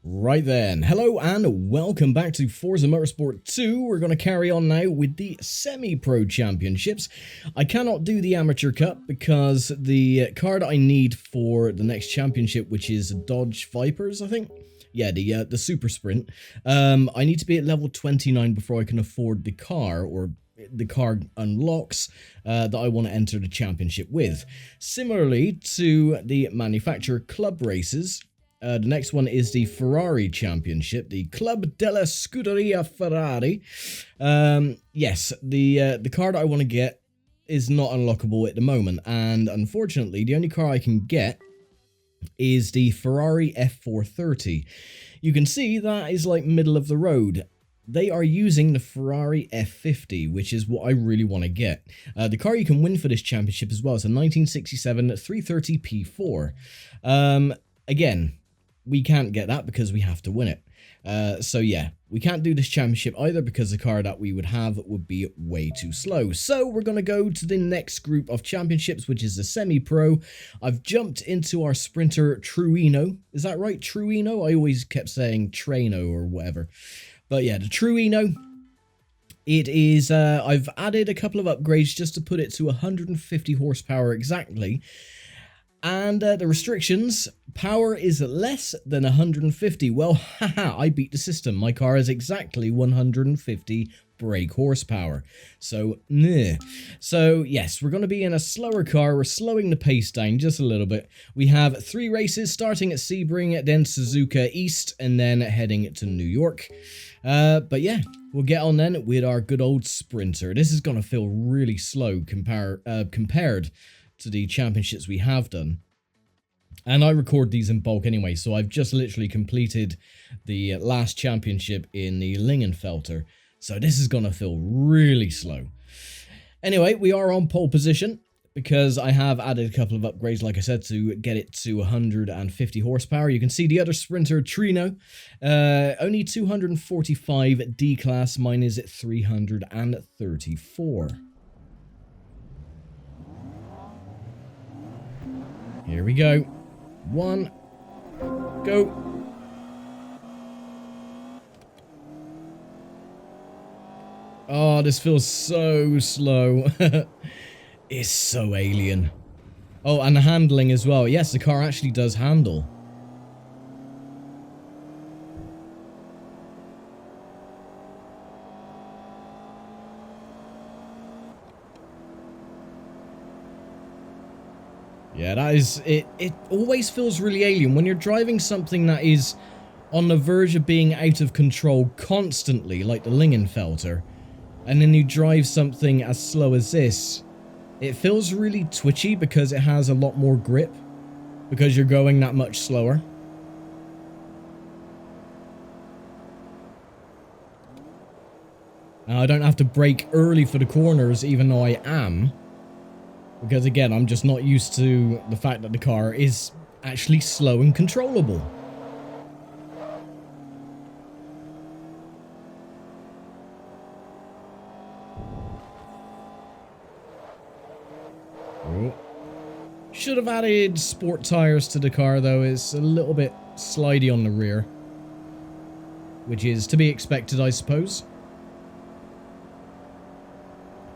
Right then, hello and welcome back to Forza Motorsport 2. We're going to carry on now with the semi-pro championships. I cannot do the Amateur Cup because the car that I need for the next championship, which is Dodge Vipers, I think. Yeah, the Super Sprint. I need to be at level 29 before I can afford the car, or the car unlocks that I want to enter the championship with. Similarly to the manufacturer club races, the next one is the Ferrari Championship, the Club della Scuderia Ferrari. Yes, the car that I want to get is not unlockable at the moment, and unfortunately, the only car I can get is the Ferrari F430. You can see that is like middle of the road. They are using the Ferrari F50, which is what I really want to get. The car you can win for this championship as well is a 1967 330 P4. Again, we can't get that because we have to win it. So yeah, we can't do this championship either because the car that we would have would be way too slow. So we're going to go to the next group of championships, which is the semi-pro. I've jumped into our sprinter Trueno. Is that right? Trueno? I always kept saying Trueno or whatever. But yeah, the Trueno. It is, I've added a couple of upgrades just to put it to 150 horsepower exactly. And the restrictions, power is less than 150. Well, haha, I beat the system. My car is exactly 150 brake horsepower. So, meh. So, yes, we're going to be in a slower car. We're slowing the pace down just a little bit. We have 3 races starting at Sebring, then Suzuka East, and then heading to New York. But yeah, we'll get on then with our good old sprinter. This is going to feel really slow compared to the championships we have done. And I record these in bulk anyway, so I've just literally completed the last championship in the Lingenfelter. So this is going to feel really slow. Anyway, we are on pole position because I have added a couple of upgrades, like I said, to get it to 150 horsepower. You can see the other sprinter, Trueno, only 245 D-Class, mine is at 334. Here we go. 1, go. Oh, this feels so slow. It's so alien. Oh, and the handling as well. Yes, the car actually does handle. Yeah, that is, it always feels really alien when you're driving something that is on the verge of being out of control constantly, like the Lingenfelter, and then you drive something as slow as this. It feels really twitchy because it has a lot more grip, because you're going that much slower. And I don't have to brake early for the corners, even though I am. Because again, I'm just not used to the fact that the car is actually slow and controllable. Oh. Should have added sport tires to the car though, it's a little bit slidey on the rear. Which is to be expected, I suppose.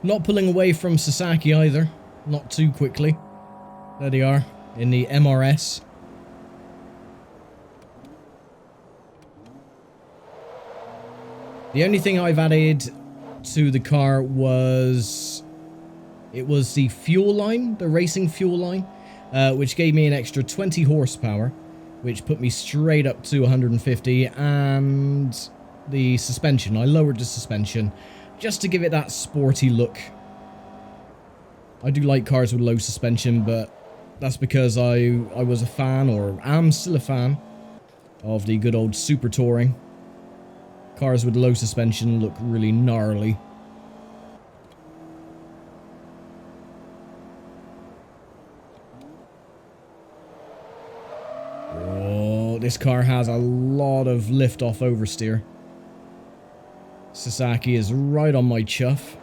Not pulling away from Sasaki either. Not too quickly. There they are, in the MRS. The only thing I've added to the car was... it was the fuel line, the racing fuel line, which gave me an extra 20 horsepower, which put me straight up to 150, and the suspension. I lowered the suspension just to give it that sporty look. I do like cars with low suspension, but that's because I was a fan, or am still a fan, of the good old Super Touring. Cars with low suspension look really gnarly. Oh, this car has a lot of lift-off oversteer. Sasaki is right on my chuff.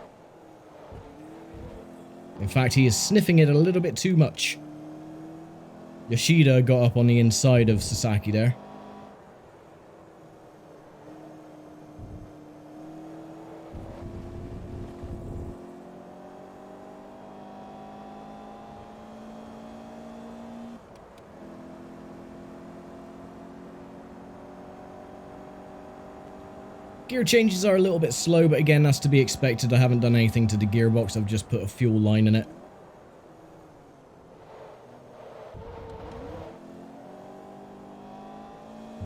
In fact, he is sniffing it a little bit too much. Yoshida got up on the inside of Sasaki there. Gear changes are a little bit slow, but again, that's to be expected. I haven't done anything to the gearbox. I've just put a fuel line in it.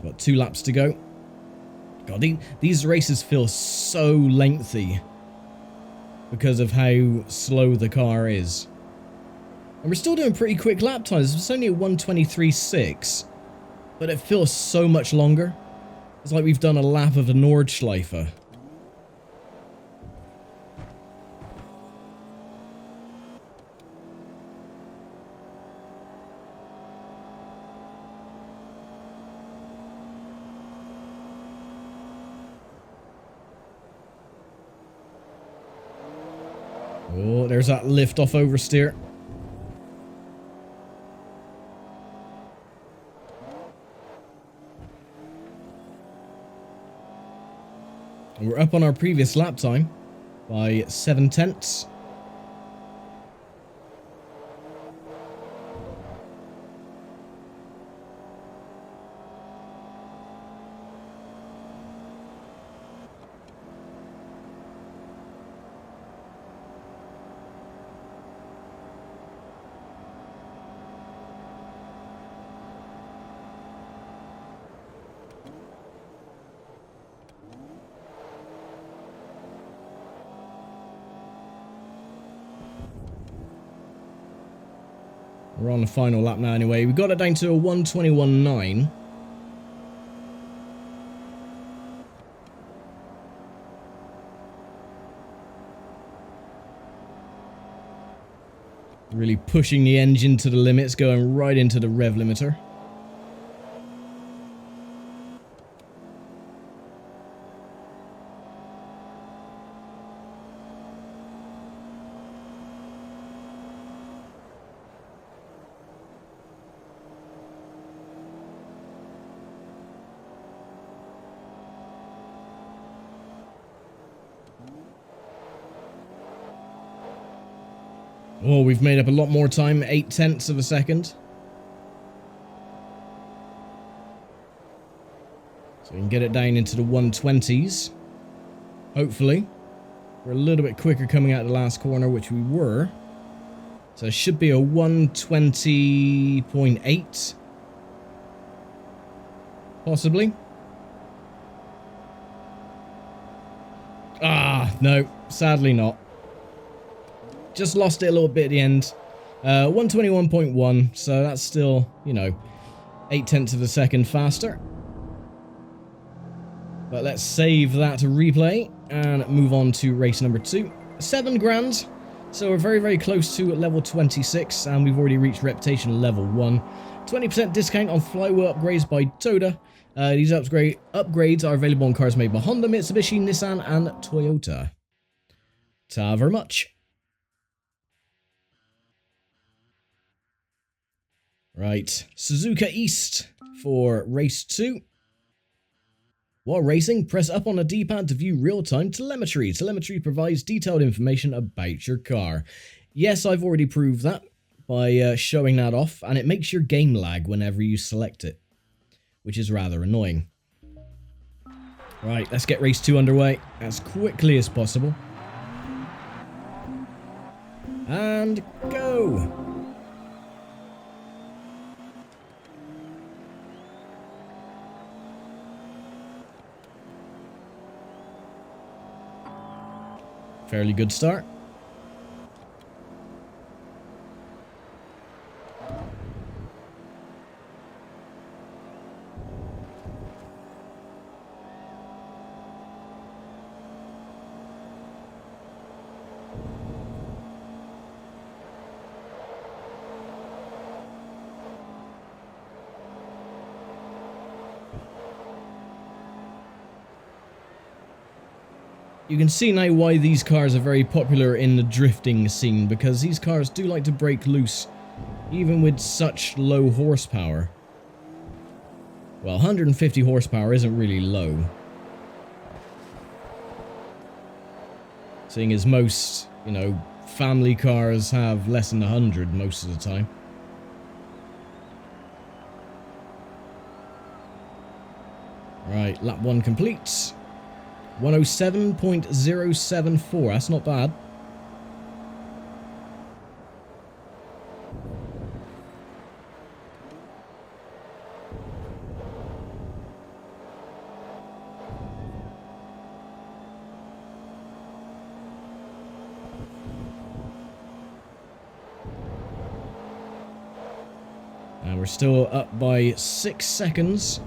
Got 2 laps to go. God, these races feel so lengthy because of how slow the car is. And we're still doing pretty quick lap times. It's only a 1:23.6, but it feels so much longer. It's like we've done a lap of a Nordschleife. Oh, there's that lift off oversteer. And we're up on our previous lap time by 7/10. We're on the final lap now anyway. We got it down to a 1:21.9. Really pushing the engine to the limits, going right into the rev limiter. Oh, we've made up a lot more time, 0.8 of a second. So we can get it down into the 120s. Hopefully. We're a little bit quicker coming out of the last corner, which we were. So it should be a 120.8. Possibly. Ah, no. Sadly not. Just lost it a little bit at the end. 121.1, so that's still, you know, 0.8 of a second faster. But let's save that replay and move on to race number 2. 7 grand. So we're very, very close to level 26, and we've already reached reputation level 1. 20% discount on flywheel upgrades by Toda. These upgrades are available on cars made by Honda, Mitsubishi, Nissan, and Toyota. Ta very much. Right, Suzuka East for race 2. While racing, press up on a D-pad to view real-time telemetry. Telemetry provides detailed information about your car. Yes, I've already proved that by showing that off, and it makes your game lag whenever you select it, which is rather annoying. Right, let's get race 2 underway as quickly as possible. And go! Fairly good start. You can see now why these cars are very popular in the drifting scene, because these cars do like to break loose, even with such low horsepower. Well, 150 horsepower isn't really low, seeing as most, you know, family cars have less than 100 most of the time. Right, lap 1 complete. 107.074. That's not bad. And we're still up by 6 seconds.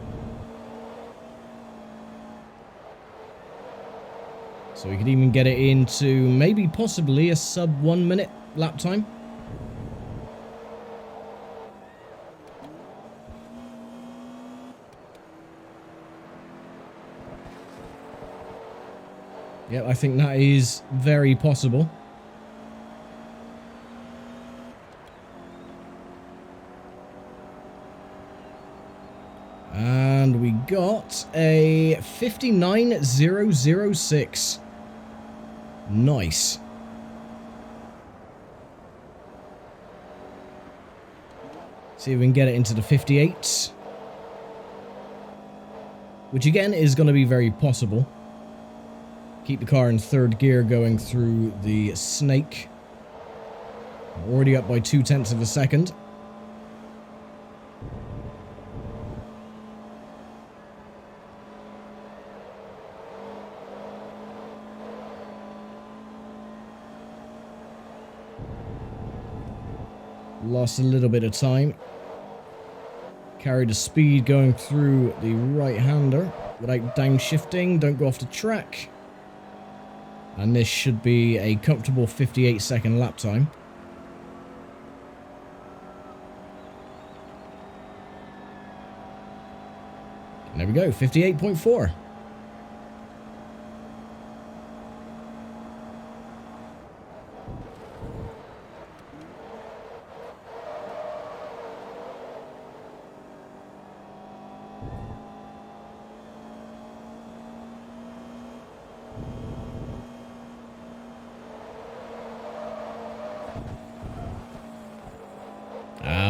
So we could even get it into maybe possibly a sub 1 minute lap time. Yep, I think that is very possible. And we got a 59.006. Nice. See if we can get it into the 58s. Which again is going to be very possible. Keep the car in third gear going through the snake. We're already up by 0.2 of a second. Lost a little bit of time. Carried the speed going through the right-hander without downshifting. Don't go off the track. And this should be a comfortable 58-second lap time. And there we go, 58.4.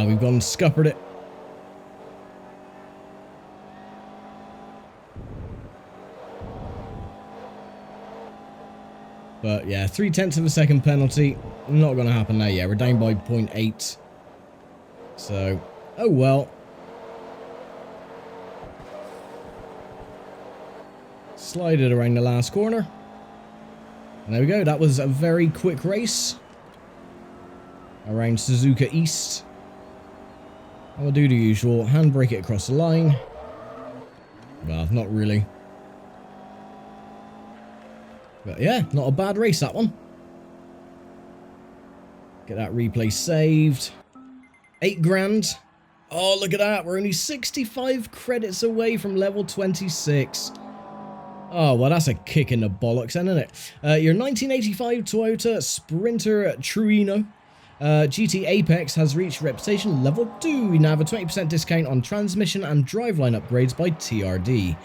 We've gone and scuppered it. But yeah, 0.3 of a second penalty. Not going to happen now. Yeah, we're down by 0.8. So, oh well. Slide it around the last corner. And there we go. That was a very quick race. Around Suzuka East. I'll do the usual, handbrake it across the line. Well, not really. But yeah, not a bad race, that one. Get that replay saved. 8 grand. Oh, look at that. We're only 65 credits away from level 26. Oh, well, that's a kick in the bollocks, isn't it? Your 1985 Toyota Sprinter Trueno. GT Apex has reached reputation level 2. We now have a 20% discount on transmission and driveline upgrades by TRD.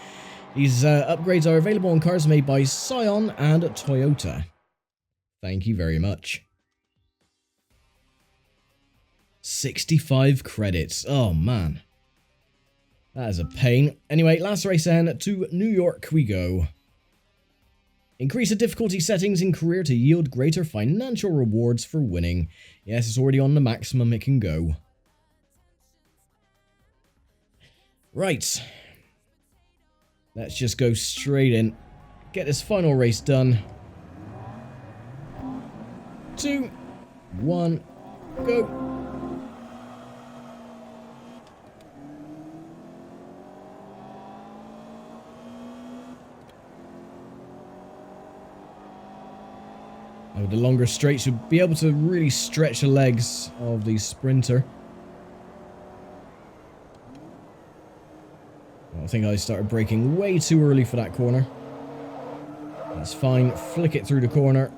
These upgrades are available on cars made by Scion and Toyota. Thank you very much. 65 credits. Oh, man. That is a pain. Anyway, last race then, to New York we go. Increase the difficulty settings in career to yield greater financial rewards for winning. Yes, it's already on the maximum it can go. Right. Let's just go straight in. Get this final race done. 2, 1, go. With the longer straights, you'll be able to really stretch the legs of the Sprinter. I think I started braking way too early for that corner. That's fine. Flick it through the corner.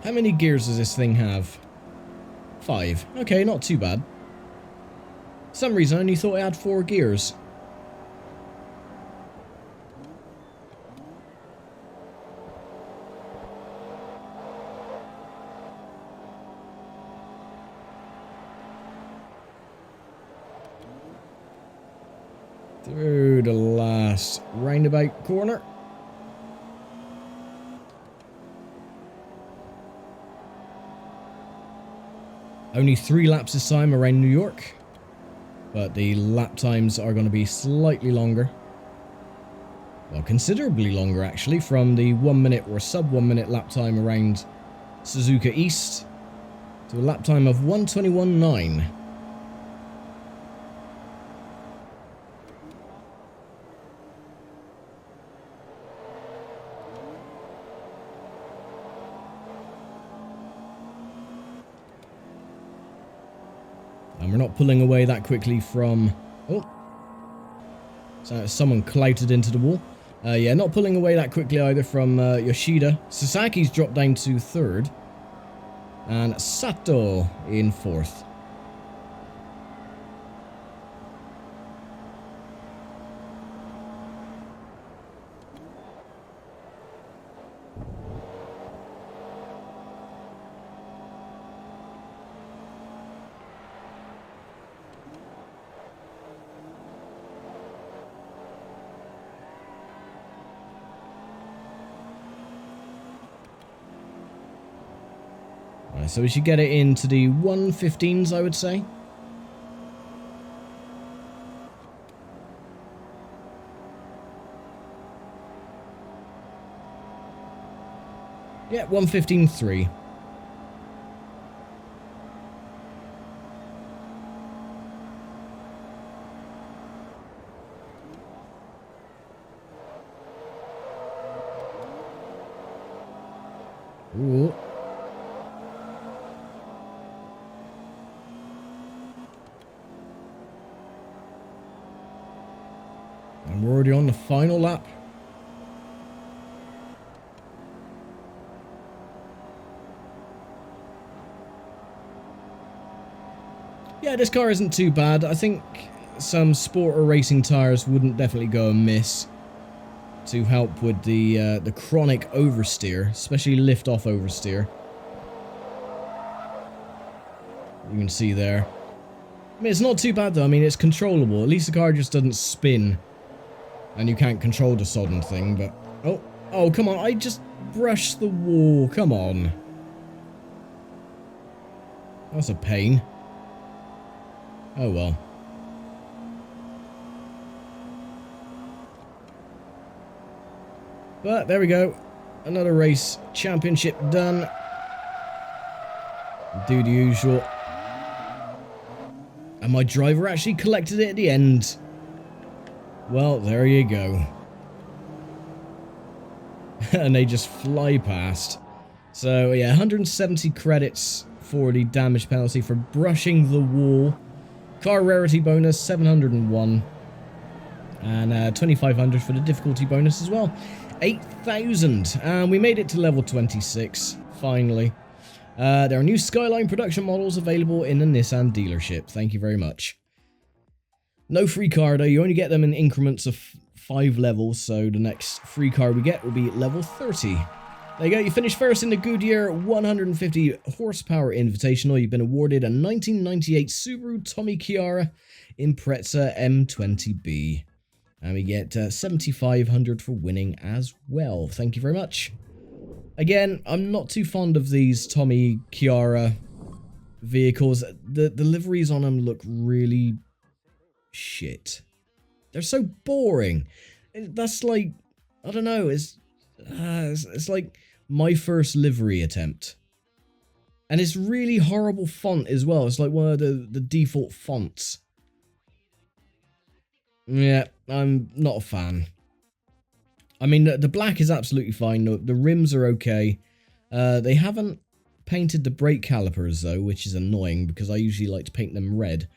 How many gears does this thing have? 5. Okay, not too bad. For some reason I only thought it had 4 gears. Through the last roundabout corner. Only 3 laps this time around New York, but the lap times are going to be slightly longer. Well, considerably longer actually, from the 1 minute or sub 1 minute lap time around Suzuka East to a lap time of 1:21.9. And we're not pulling away that quickly from... Oh. So someone clouted into the wall. Yeah, not pulling away that quickly either from Yoshida. Sasaki's dropped down to 3rd. And Sato in 4th. So we should get it into the 1:15s, I would say. Yeah, 1:15.3. Ooh. And we're already on the final lap. Yeah, this car isn't too bad. I think some sport or racing tires wouldn't definitely go amiss to help with the chronic oversteer, especially lift-off oversteer. You can see there. I mean, it's not too bad though. I mean, it's controllable. At least the car just doesn't spin. And you can't control the sodden thing, but... Oh, come on, I just brushed the wall, come on. That's a pain. Oh well. But, there we go. Another race championship done. Do the usual. And my driver actually collected it at the end. Well, there you go. And they just fly past. So, yeah, 170 credits for the damage penalty for brushing the wall. Car rarity bonus, 701. And 2,500 for the difficulty bonus as well. 8,000. And we made it to level 26, finally. There are new Skyline production models available in the Nissan dealership. Thank you very much. No free car though, you only get them in increments of 5 levels, so the next free car we get will be level 30. There you go, you finished first in the Goodyear 150 horsepower Invitational. You've been awarded a 1998 Subaru Tommy Chiara Impreza M20B. And we get 7,500 for winning as well. Thank you very much. Again, I'm not too fond of these Tommy Chiara vehicles. The liveries on them look really... shit. They're so boring. That's like, I don't know, it's like my first livery attempt. And it's really horrible font as well. It's like one of the default fonts. Yeah, I'm not a fan. I mean, the black is absolutely fine. The rims are okay. They haven't painted the brake calipers though, which is annoying because I usually like to paint them red.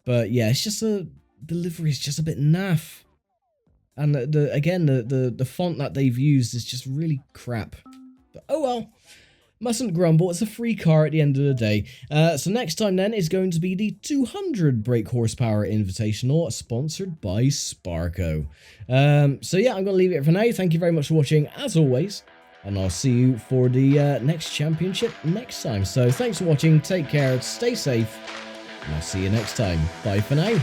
But yeah, it's just the livery is just a bit naff. And the font that they've used is just really crap. But oh well, mustn't grumble. It's a free car at the end of the day. So next time then is going to be the 200 brake horsepower Invitational, sponsored by Sparco. So yeah, I'm going to leave it for now. Thank you very much for watching, as always. And I'll see you for the next championship next time. So thanks for watching. Take care. Stay safe. And I'll see you next time. Bye for now.